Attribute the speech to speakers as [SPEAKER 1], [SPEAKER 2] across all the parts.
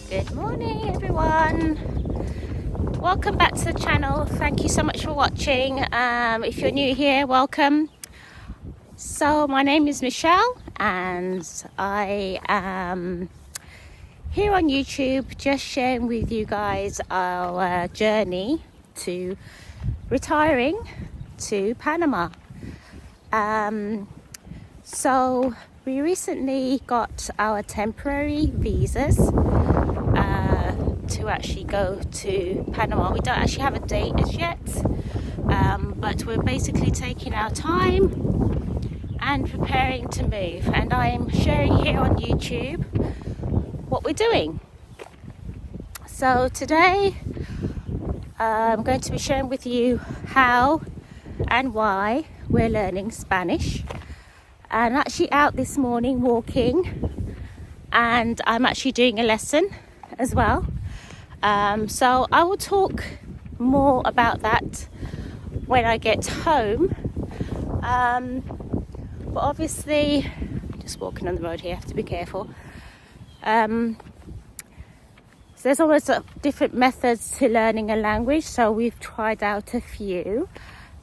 [SPEAKER 1] Good morning, everyone. Welcome back to the channel. Thank you so much for watching. If you're new here, welcome. So my name is Michelle and I am here on YouTube just sharing with you guys our journey to retiring to Panama. So we recently got our temporary visas to actually go to Panama. We don't actually have a date as yet, but we're basically taking our time and preparing to move. And I'm sharing here on YouTube what we're doing. So today I'm going to be sharing with you how and why we're learning Spanish. I'm actually out this morning walking and I'm actually doing a lesson as well. So I will talk more about that when I get home. But obviously, just walking on the road here, I have to be careful. So there's always different methods to learning a language, so we've tried out a few.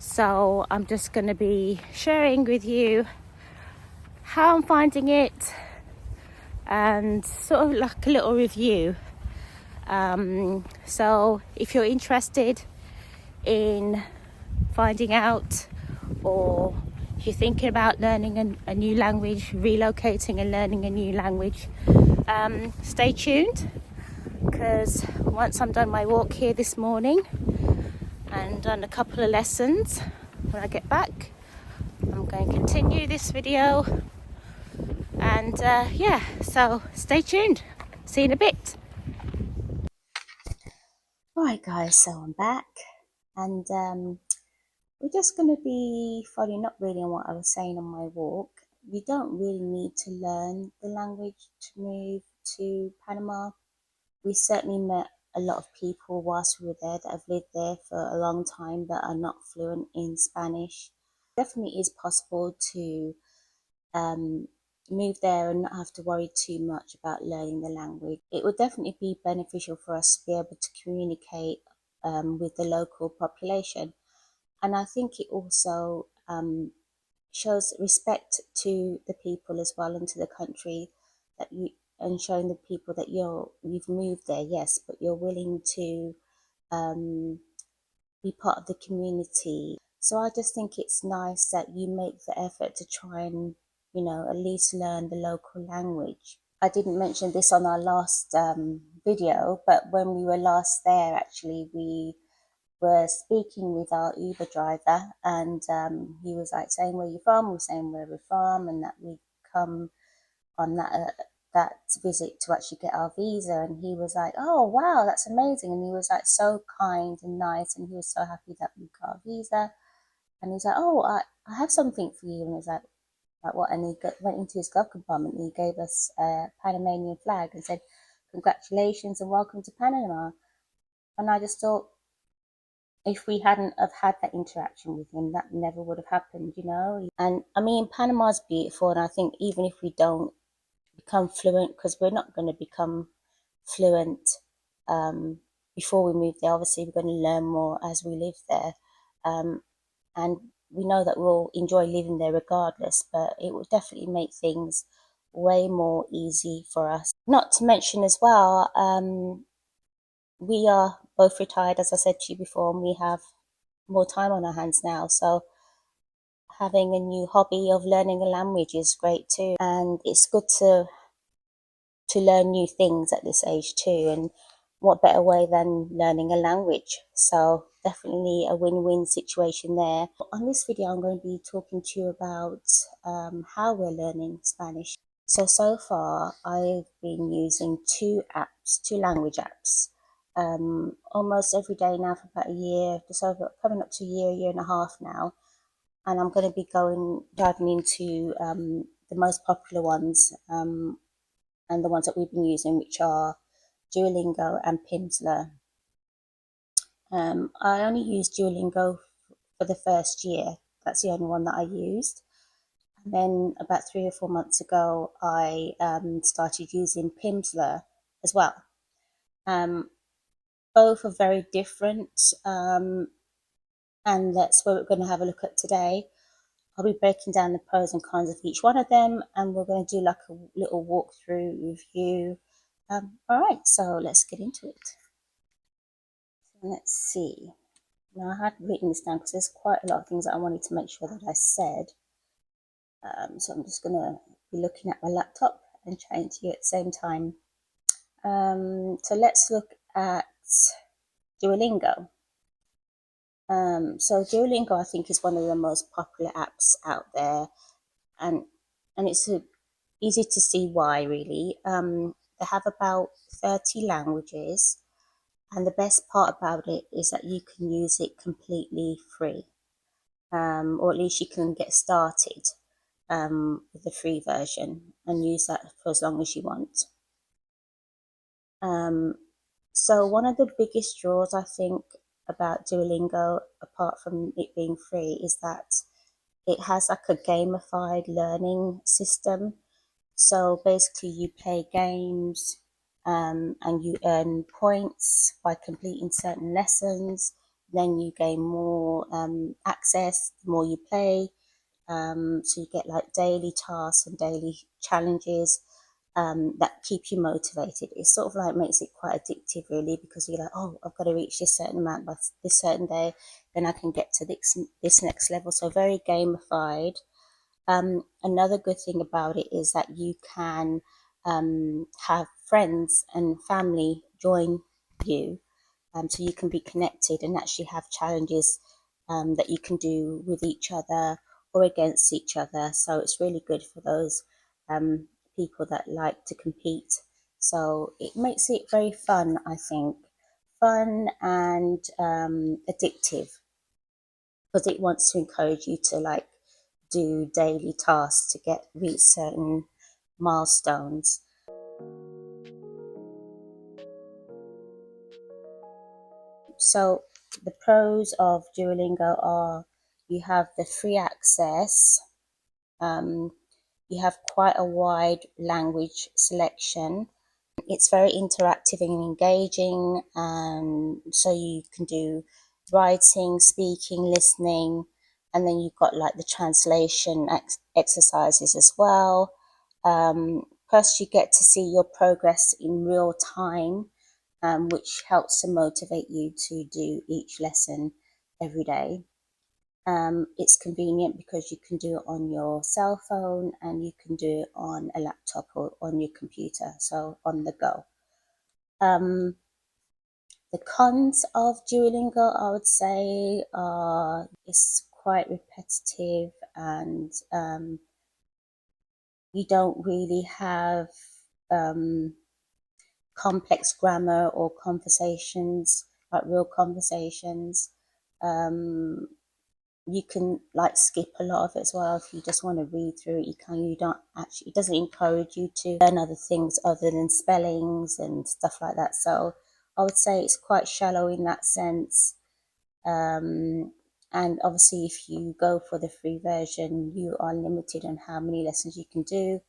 [SPEAKER 1] So I'm just going to be sharing with you how I'm finding it and sort of like a little review. So if you're interested in finding out, or if you're thinking about learning a new language, relocating and learning a new language, stay tuned, because once I'm done my walk here this morning and done a couple of lessons, when I get back I'm going to continue this video. And yeah, so stay tuned. See you in a bit. Alright guys, so I'm back and we're just going to be following up really on what I was saying on my walk. You don't really need to learn the language to move to Panama. We certainly met a lot of people whilst we were there that have lived there for a long time that are not fluent in Spanish. Definitely is possible to move there and not have to worry too much about learning the language. It would definitely be beneficial for us to be able to communicate with the local population. And I think it also shows respect to the people as well and to the country, that you, and showing the people that you've moved there, yes, but you're willing to be part of the community. So I just think it's nice that you make the effort to try and, at least learn the local language. I didn't mention this on our last video, but when we were last there, actually, we were speaking with our Uber driver, and he was like saying, "Where you from?" We're saying where we're from, and that we come on that visit to actually get our visa. And he was like, "Oh wow, that's amazing!" And he was like so kind and nice, and he was so happy that we got our visa. And he's like, "Oh, I have something for you." And it's like what? And he went into his glove compartment and he gave us a Panamanian flag and said, "Congratulations and welcome to Panama." And I just thought, if we hadn't have had that interaction with him, that never would have happened, And I mean, Panama's beautiful, and I think even if we don't become fluent, because we're not going to become fluent before we move there, obviously we're going to learn more as we live there, and we know that we'll enjoy living there regardless, but it will definitely make things way more easy for us. Not to mention as well, we are both retired, as I said to you before, and we have more time on our hands now. So having a new hobby of learning a language is great too. And it's good to learn new things at this age too. And what better way than learning a language? So definitely a win-win situation there. On this video, I'm going to be talking to you about how we're learning Spanish. So far, I've been using two language apps. Almost every day now for about a year, just over, coming up to a year and a half now. And I'm going to be diving into the most popular ones and the ones that we've been using, which are Duolingo and Pimsleur. I only used Duolingo for the first year. That's the only one that I used. And then about 3 or 4 months ago, I started using Pimsleur as well. Um, both are very different, and that's what we're going to have a look at today. I'll be breaking down the pros and cons of each one of them, and we're going to do like a little walkthrough review. All right, so let's get into it. So let's see. Now, I had written this down because there's quite a lot of things that I wanted to make sure that I said. So I'm just going to be looking at my laptop and chatting to you at the same time. So let's look at Duolingo. So Duolingo, I think, is one of the most popular apps out there, and it's easy to see why, really. They have about 30 languages, and the best part about it is that you can use it completely free, or at least you can get started with the free version and use that for as long as you want. So one of the biggest draws, I think, about Duolingo, apart from it being free, is that it has like a gamified learning system. So basically, you play games, and you earn points by completing certain lessons. Then you gain more access the more you play. So you get like daily tasks and daily challenges that keep you motivated. It sort of like makes it quite addictive, really, because you're like, oh, I've got to reach this certain amount by this certain day, then I can get to this next level. So very gamified. Another good thing about it is that you can have friends and family join you, so you can be connected and actually have challenges that you can do with each other or against each other. So it's really good for those people that like to compete. So it makes it very fun, I think, fun and addictive, because it wants to encourage you to like do daily tasks to get reach certain milestones. So the pros of Duolingo are you have the free access, you have quite a wide language selection. It's very interactive and engaging, so you can do writing, speaking, listening, and then you've got like the translation exercises as well. Plus, you get to see your progress in real time, which helps to motivate you to do each lesson every day. It's convenient because you can do it on your cell phone and you can do it on a laptop or on your computer, so on the go. The cons of Duolingo, I would say, are it's quite repetitive, and you don't really have complex grammar or conversations, like real conversations. Um, you can like skip a lot of it as well if you just want to read through it. You don't actually, it doesn't encourage you to learn other things other than spellings and stuff like that. So I would say it's quite shallow in that sense. And obviously, if you go for the free version, you are limited on how many lessons you can do,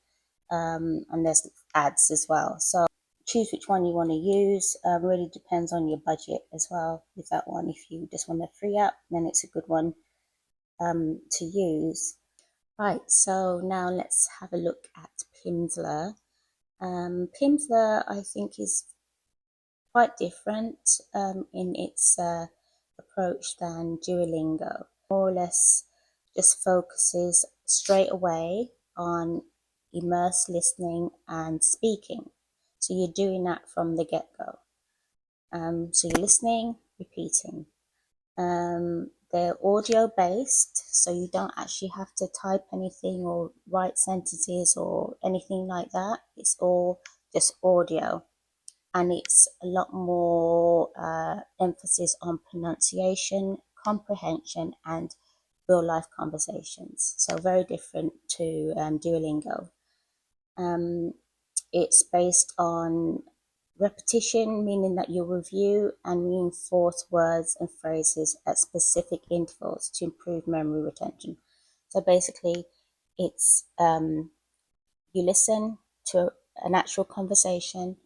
[SPEAKER 1] and there's ads as well. So choose which one you want to use. Really depends on your budget as well with that one. If you just want a free app, then it's a good one to use. Right, so now let's have a look at Pimsleur. Pimsleur, I think, is quite different in its approach than Duolingo. More or less just focuses straight away on immersed listening and speaking. So you're doing that from the get-go. So you're listening, repeating. They're audio based, so you don't actually have to type anything or write sentences or anything like that. It's all just audio, and it's a lot more emphasis on pronunciation, comprehension, and real life conversations. So very different to Duolingo. It's based on repetition, meaning that you review and reinforce words and phrases at specific intervals to improve memory retention. So basically, it's you listen to an actual conversation,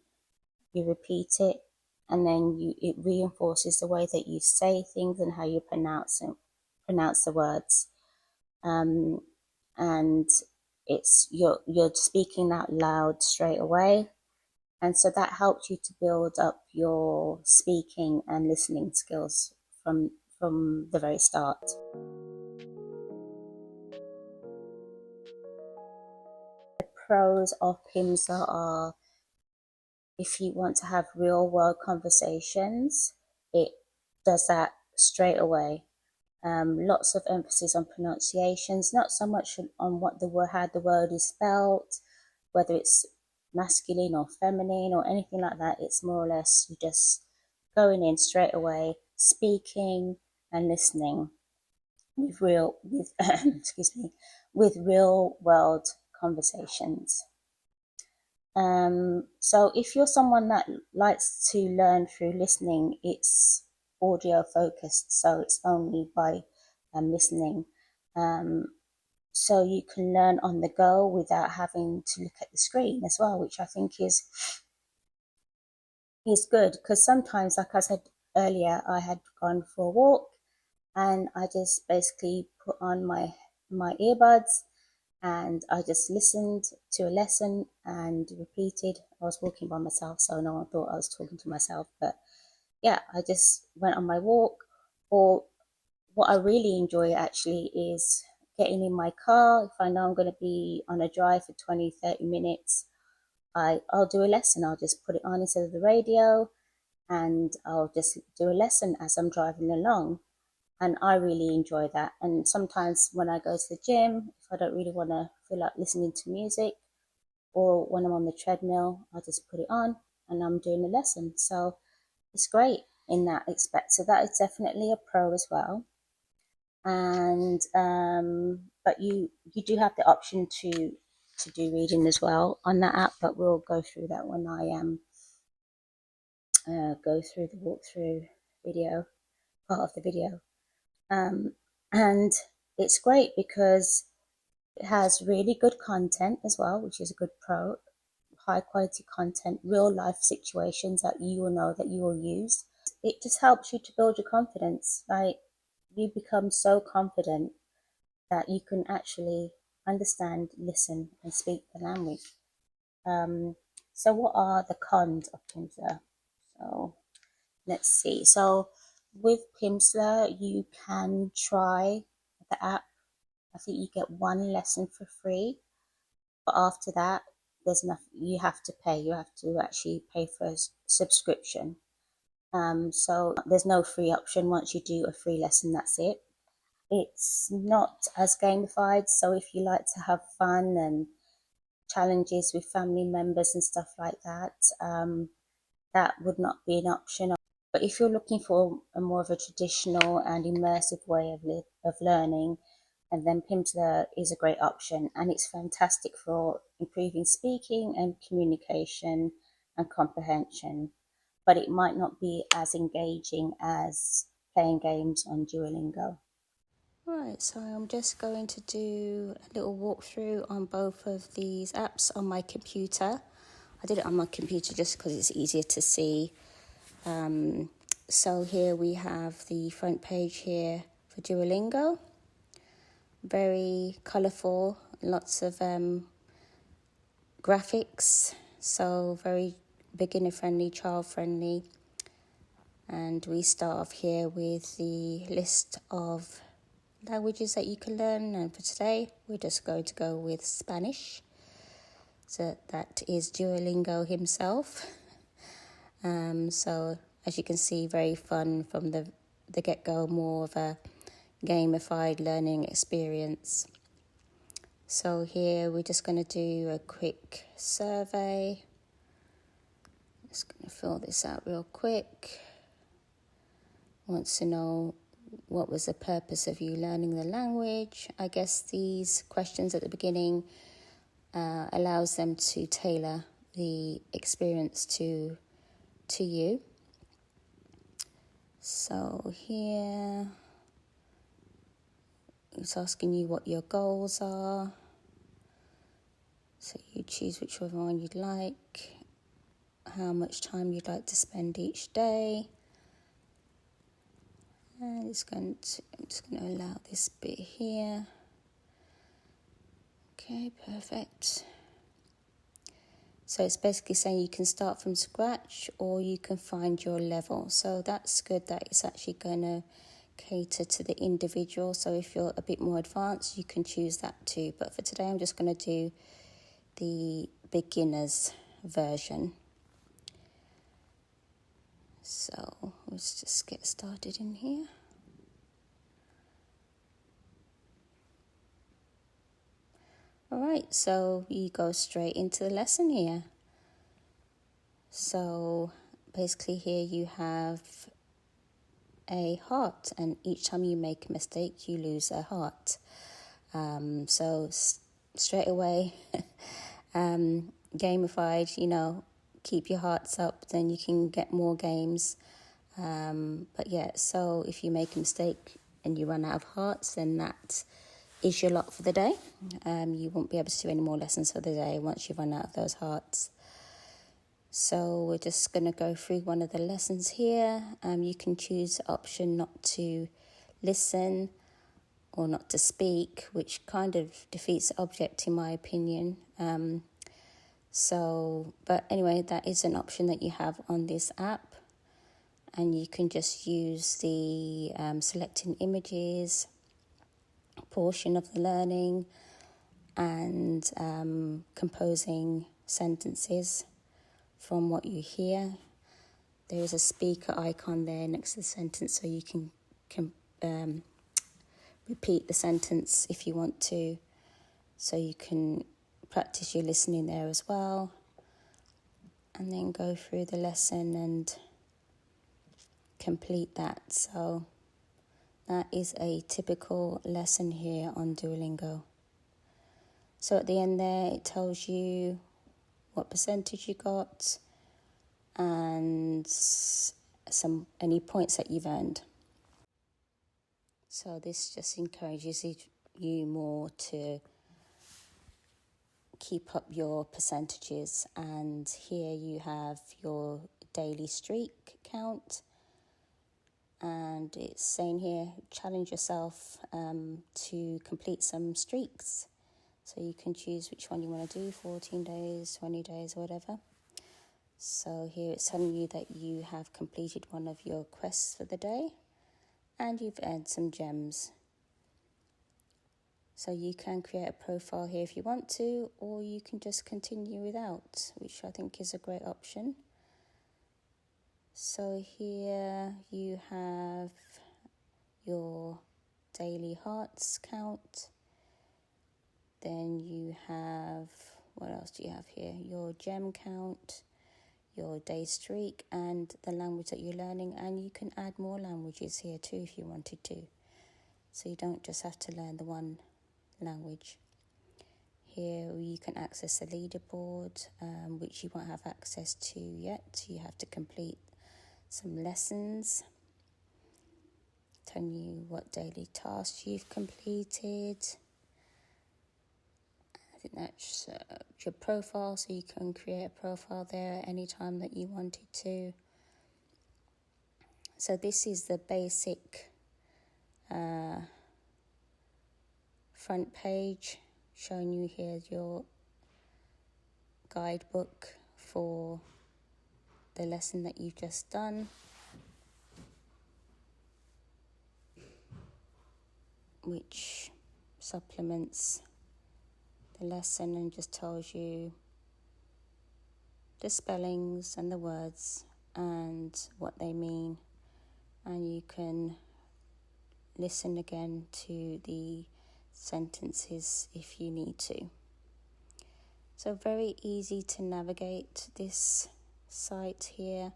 [SPEAKER 1] you repeat it, and then it reinforces the way that you say things and how you pronounce the words. And it's you're speaking out loud straight away, and so that helps you to build up your speaking and listening skills from the very start. The pros of Pimsleur are, if you want to have real world conversations, it does that straight away. Lots of emphasis on pronunciations, not so much on how the word is spelled, whether it's masculine or feminine or anything like that. It's more or less you just going in straight away, speaking and listening with excuse me, with real world conversations. So if you're someone that likes to learn through listening, it's audio focused, so it's only by listening. So you can learn on the go without having to look at the screen as well, which I think is good, because sometimes, like I said earlier, I had gone for a walk and I just basically put on my earbuds and I just listened to a lesson and repeated. I was walking by myself, so no one thought I was talking to myself, but yeah, I just went on my walk. Or what I really enjoy actually is getting in my car. If I know I'm going to be on a drive for 20-30 minutes, I'll do a lesson. I'll just put it on instead of the radio, and I'll just do a lesson as I'm driving along. And I really enjoy that. And sometimes when I go to the gym, if I don't really want to feel like listening to music, or when I'm on the treadmill, I just put it on and I'm doing a lesson. So it's great in that aspect. So that is definitely a pro as well. And but you do have the option to do reading as well on that app, but we'll go through that when I go through the walkthrough video, part of the video. And it's great because it has really good content as well, which is a good pro. High quality content, real life situations that you will know that you will use. It just helps you to build your confidence. Like, you become so confident that you can actually understand, listen, and speak the language. So what are the cons of Pimsleur? So let's see. So with Pimsleur, you can try the app. I think you get one lesson for free, but after that, there's enough. You have to pay. You have to actually pay for a subscription. So there's no free option. Once you do a free lesson, that's it. It's not as gamified, so if you like to have fun and challenges with family members and stuff like that, that would not be an option. But if you're looking for a more of a traditional and immersive way of learning, and then Pimsleur is a great option, and it's fantastic for improving speaking and communication and comprehension, but it might not be as engaging as playing games on Duolingo. Right, so I'm just going to do a little walkthrough on both of these apps on my computer. I did it on my computer just because it's easier to see. So here we have the front page here for Duolingo. Very colourful, lots of graphics, so very beginner friendly, child friendly. And we start off here with the list of languages that you can learn, and for today we're just going to go with Spanish. So that is Duolingo himself. So as you can see, very fun from the get-go, more of a gamified learning experience. So here we're just going to do a quick survey. Just going to fill this out real quick. Wants to know, what was the purpose of you learning the language? I guess these questions at the beginning allows them to tailor the experience to you. So here it's asking you what your goals are. So you choose whichever one you'd like. how much time you'd like to spend each day. And I'm just going to allow this bit here. Okay, perfect. So it's basically saying you can start from scratch or you can find your level. So that's good that it's actually going to cater to the individual. So if you're a bit more advanced, you can choose that too. But for today, I'm just going to do the beginner's version. So let's just get started in here. All right, so you go straight into the lesson here. So basically here you have a heart, and each time you make a mistake, you lose a heart. So straight away, gamified, keep your hearts up, then you can get more games. But yeah, so if you make a mistake and you run out of hearts, then that is your lot for the day. You won't be able to do any more lessons for the day once you've run out of those hearts. So we're just going to go through one of the lessons here. You can choose the option not to listen or not to speak, which kind of defeats the object in my opinion. But anyway, that is an option that you have on this app. And you can just use the selecting images portion of the learning and composing sentences from what you hear. There is a speaker icon there next to the sentence, so you can repeat the sentence if you want to. So you can practice your listening there as well, and then go through the lesson and complete that. So that is a typical lesson here on Duolingo. So at the end there, it tells you what percentage you got and any points that you've earned. So this just encourages you more to keep up your percentages. And here you have your daily streak count. And it's saying here, challenge yourself to complete some streaks. So you can choose which one you want to do, 14 days, 20 days, whatever. So here it's telling you that you have completed one of your quests for the day and you've earned some gems. So you can create a profile here if you want to, or you can just continue without, which I think is a great option. So here you have your daily hearts count. Then you have, what else do you have here? Your gem count, your day streak, and the language that you're learning. And you can add more languages here too if you wanted to. So you don't just have to learn the one language. Here you can access the leaderboard, which you won't have access to yet. You have to complete some lessons, telling you what daily tasks you've completed. I think that's your profile, so you can create a profile there anytime that you wanted to. So this is the basic front page, showing you here your guidebook for the lesson that you've just done, which supplements the lesson and just tells you the spellings and the words and what they mean. And you can listen again to the sentences if you need to. So very easy to navigate this site here.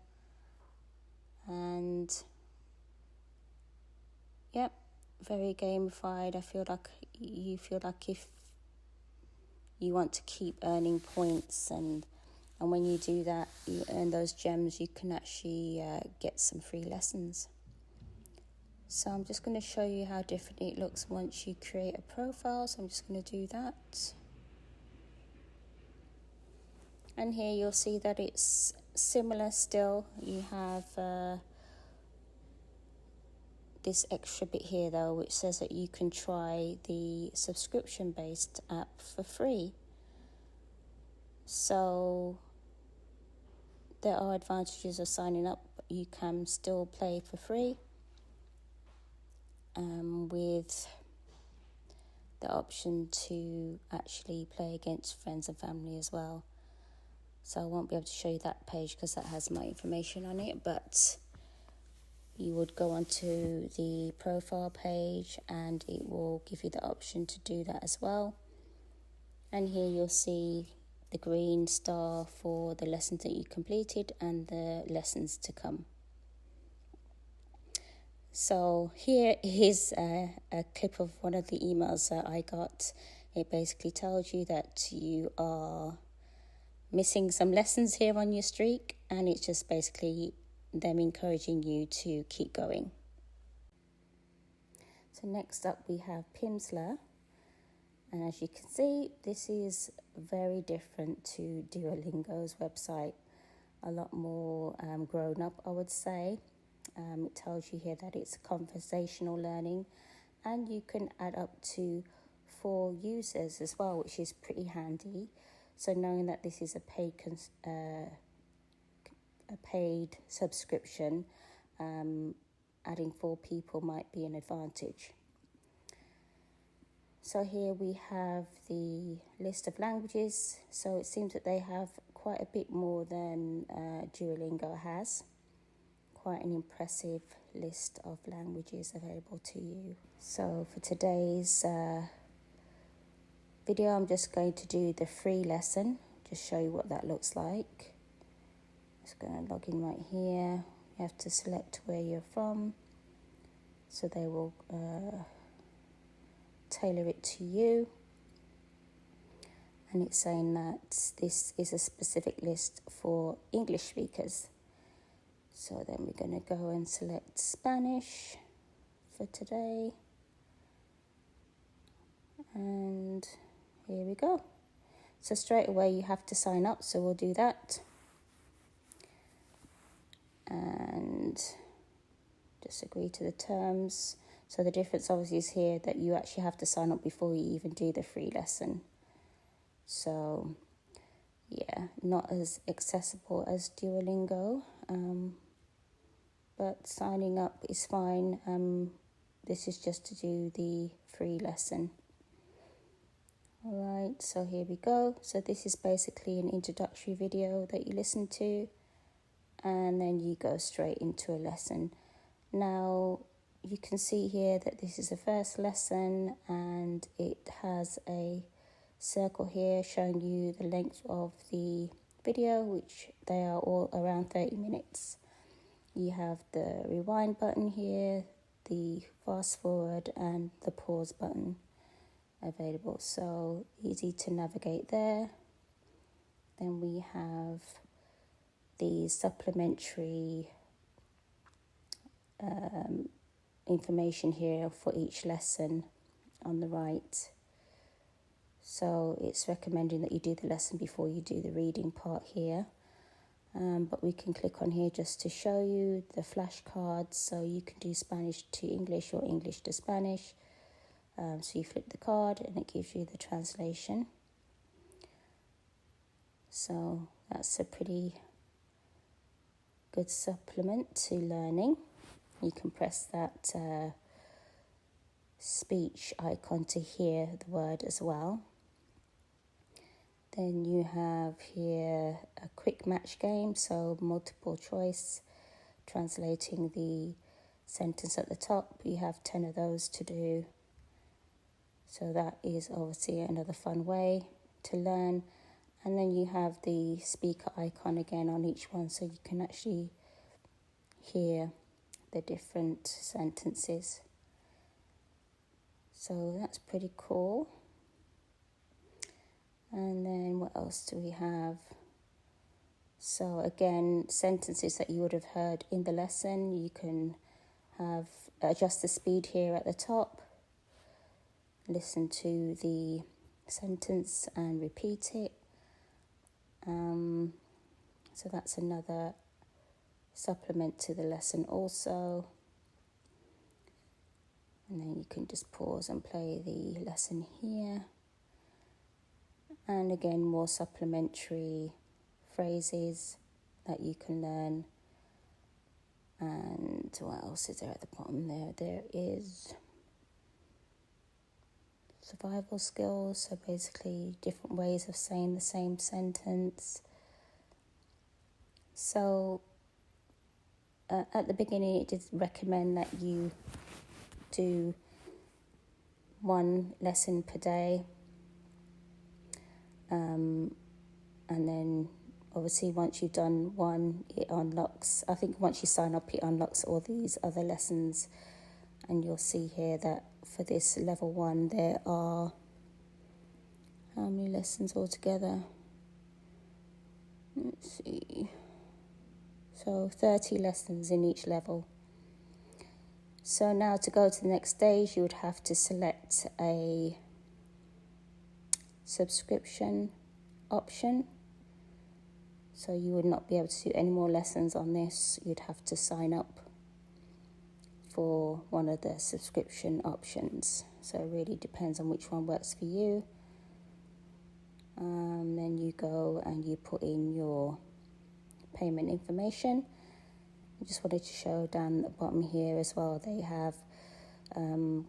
[SPEAKER 1] And yep, very gamified. I feel like if you want to keep earning points, and when you do that, you earn those gems, you can actually get some free lessons. So I'm just going to show you how different it looks once you create a profile. So I'm just going to do that. And here you'll see that it's similar still. You have this extra bit here though, which says that you can try the subscription-based app for free. So there are advantages of signing up. You can still play for free with the option to actually play against friends and family as well. So I won't be able to show you that page because that has my information on it, but you would go onto the profile page and it will give you the option to do that as well. And here you'll see the green star for the lessons that you completed and the lessons to come. So here is a clip of one of the emails that I got. It basically tells you that you are missing some lessons here on your streak, and it's just basically them encouraging you to keep going. So next up we have Pimsleur, and as you can see, this is very different to Duolingo's website. A lot more grown up, I would say. It tells you here that it's conversational learning, and you can add up to 4 users as well, which is pretty handy. So knowing that this is a paid subscription, adding 4 people might be an advantage. So here we have the list of languages. So it seems that they have quite a bit more than Duolingo has. Quite an impressive list of languages available to you. So for today's video, I'm just going to do the free lesson, just show you what that looks like. Just going to log in right here. You have to select where you're from, so they will tailor it to you. And it's saying that this is a specific list for English speakers. So then we're going to go and select Spanish for today. And here we go. So straight away you have to sign up, so we'll do that. And just agree to the terms. So the difference obviously is here that you actually have to sign up before you even do the free lesson. So yeah, not as accessible as Duolingo, but signing up is fine. This is just to do the free lesson. Alright, so here we go. So this is basically an introductory video that you listen to, and then you go straight into a lesson. Now you can see here that this is the first lesson, and it has a circle here showing you the length of the video, which they are all around 30 minutes. You have the rewind button here, the fast forward, and the pause button available, so easy to navigate there. Then we have the supplementary information here for each lesson on the right. So it's recommending that you do the lesson before you do the reading part here. But we can click on here just to show you the flashcards, so you can do Spanish to English or English to Spanish. So you flip the card and it gives you the translation. So that's a pretty good supplement to learning. You can press that speech icon to hear the word as well. Then you have here a quick match game, so multiple choice, translating the sentence at the top. You have 10 of those to do. So that is obviously another fun way to learn. And then you have the speaker icon again on each one, so you can actually hear the different sentences. So that's pretty cool. And then what else do we have? So again, sentences that you would have heard in the lesson, you can have adjust the speed here at the top, listen to the sentence and repeat it. So that's another supplement to the lesson also. And then you can just pause and play the lesson here. And again, more supplementary phrases that you can learn. And what else is there at the bottom there? There is survival skills, so basically different ways of saying the same sentence. So at the beginning, it did recommend that you do one lesson per day. And then obviously once you've done one, it unlocks, I think once you sign up, it unlocks all these other lessons. And you'll see here that for this level 1, there are, how many lessons altogether? Let's see. So 30 lessons in each level. So now to go to the next stage, you would have to select a subscription option. So you would not be able to do any more lessons on this. You'd have to sign up for one of the subscription options. So it really depends on which one works for you. Then you go and you put in your payment information. I just wanted to show down at the bottom here as well, they have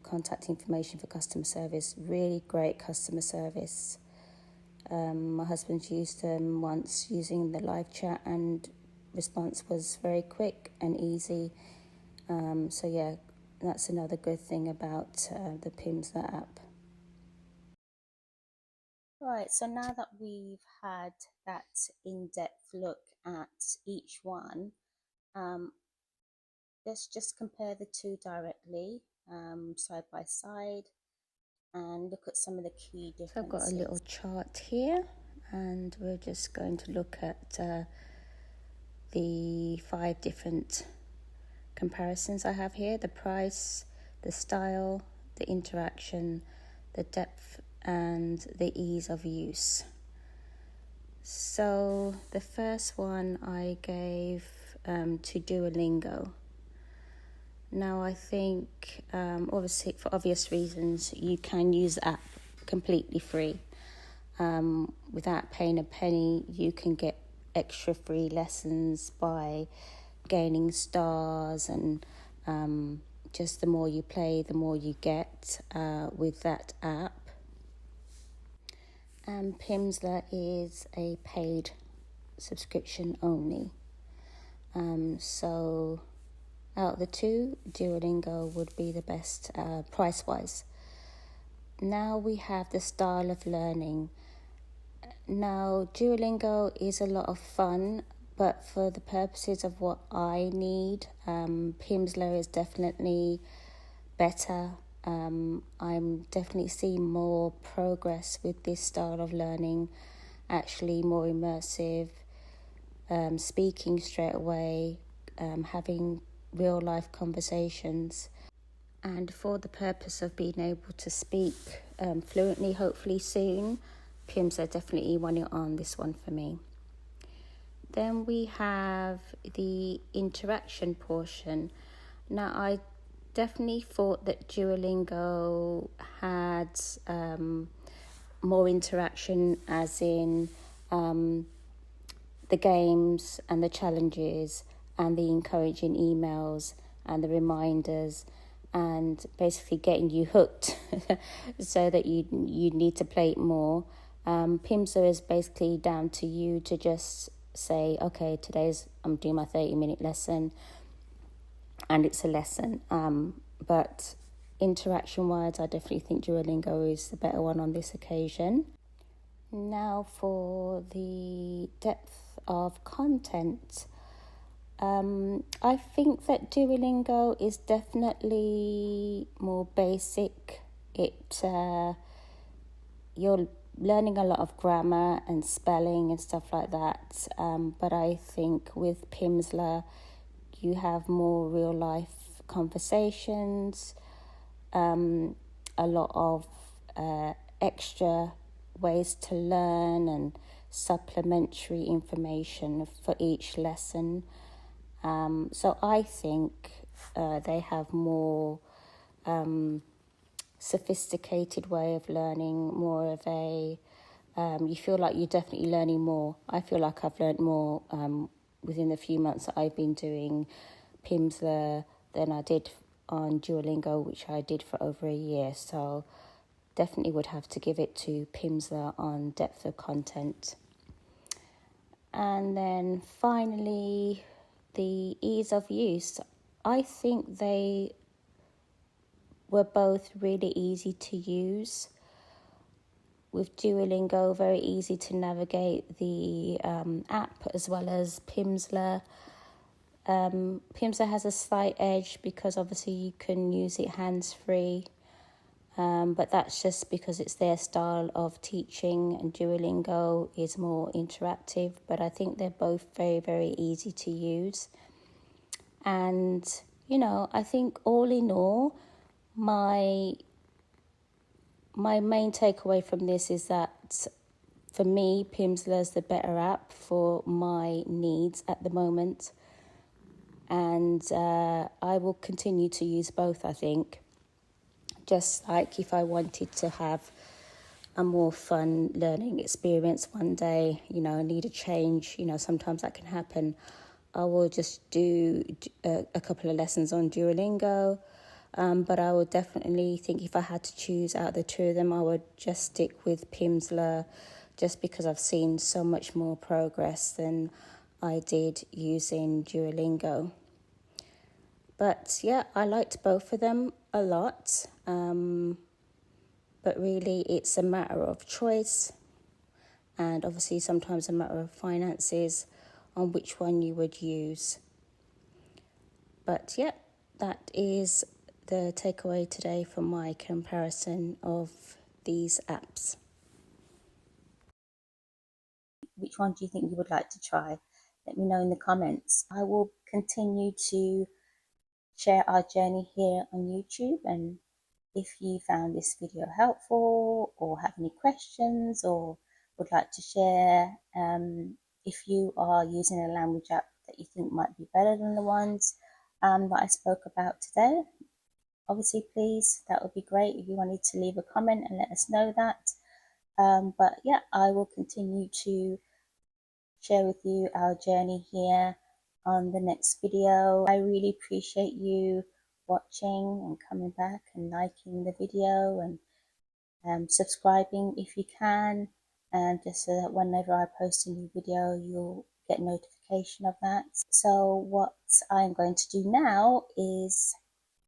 [SPEAKER 1] contact information for customer service. Really great customer service. My husband's used them once using the live chat, and response was very quick and easy. So yeah, that's another good thing about the Pimsleur app. Right, so now that we've had that in-depth look at each one, let's just compare the two directly, side by side, and look at some of the key differences. So I've got a little chart here, and we're just going to look at the 5 different comparisons I have here: the price, the style, the interaction, the depth, and the ease of use. So the first one I gave to Duolingo. Now I think, obviously for obvious reasons, you can use the app completely free. Without paying a penny, you can get extra free lessons by gaining stars, and just the more you play, the more you get with that app. And Pimsleur is a paid subscription only. So out of the two, Duolingo would be the best price-wise. Now we have the style of learning. Now, Duolingo is a lot of fun, but for the purposes of what I need, Pimsleur is definitely better. I'm definitely seeing more progress with this style of learning, actually more immersive, speaking straight away, having real life conversations. And for the purpose of being able to speak fluently, hopefully soon, Pimsleur definitely won it on this one for me. Then we have the interaction portion. Now, I definitely thought that Duolingo had more interaction, as in the games and the challenges and the encouraging emails and the reminders, and basically getting you hooked so that you need to play it more. Pimsleur is basically down to you to just say, okay, I'm doing my 30-minute lesson, and it's a lesson. But interaction-wise, I definitely think Duolingo is the better one on this occasion. Now for the depth of content. I think that Duolingo is definitely more basic. You're learning a lot of grammar and spelling and stuff like that. But I think with Pimsleur, you have more real life conversations, a lot of extra ways to learn and supplementary information for each lesson. So I think they have more sophisticated way of learning, more of a you feel like you're definitely learning more. I feel like I've learned more within the few months that I've been doing Pimsleur than I did on Duolingo, which I did for over a year. So definitely would have to give it to Pimsleur on depth of content. And then finally, the ease of use. I think they were both really easy to use. With Duolingo, very easy to navigate the app as well as Pimsleur. Pimsleur has a slight edge because obviously you can use it hands-free, but that's just because it's their style of teaching, and Duolingo is more interactive. But I think they're both very, very easy to use. And, you know, I think all in all, my main takeaway from this is that for me, Pimsleur is the better app for my needs at the moment. And I will continue to use both, I think. Just like if I wanted to have a more fun learning experience one day, you know, I need a change, you know, sometimes that can happen. I will just do a couple of lessons on Duolingo. But I would definitely think if I had to choose out the two of them, I would just stick with Pimsleur, just because I've seen so much more progress than I did using Duolingo. But yeah, I liked both of them a lot. But really, it's a matter of choice, and obviously sometimes a matter of finances on which one you would use. But yeah, that is the takeaway today from my comparison of these apps. Which one do you think you would like to try? Let me know in the comments. I will continue to share our journey here on YouTube, and if you found this video helpful or have any questions or would like to share, if you are using a language app that you think might be better than the ones that I spoke about today, obviously please, that would be great if you wanted to leave a comment and let us know that. But yeah, I will continue to share with you our journey here on the next video. I really appreciate you watching and coming back and liking the video and subscribing if you can, and just so that whenever I post a new video you'll get notification of that. So what I'm going to do now is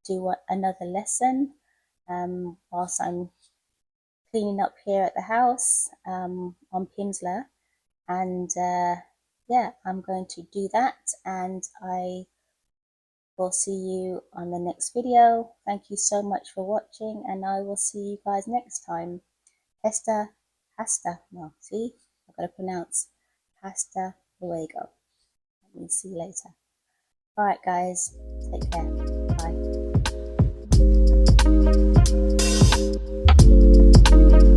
[SPEAKER 1] do another lesson whilst I'm cleaning up here at the house on Pimsleur, and yeah, I'm going to do that, and I will see you on the next video. Thank you so much for watching, and I will see you guys next time. Hasta I've got to pronounce hasta luego. Let me see you later. Alright guys, take care, bye.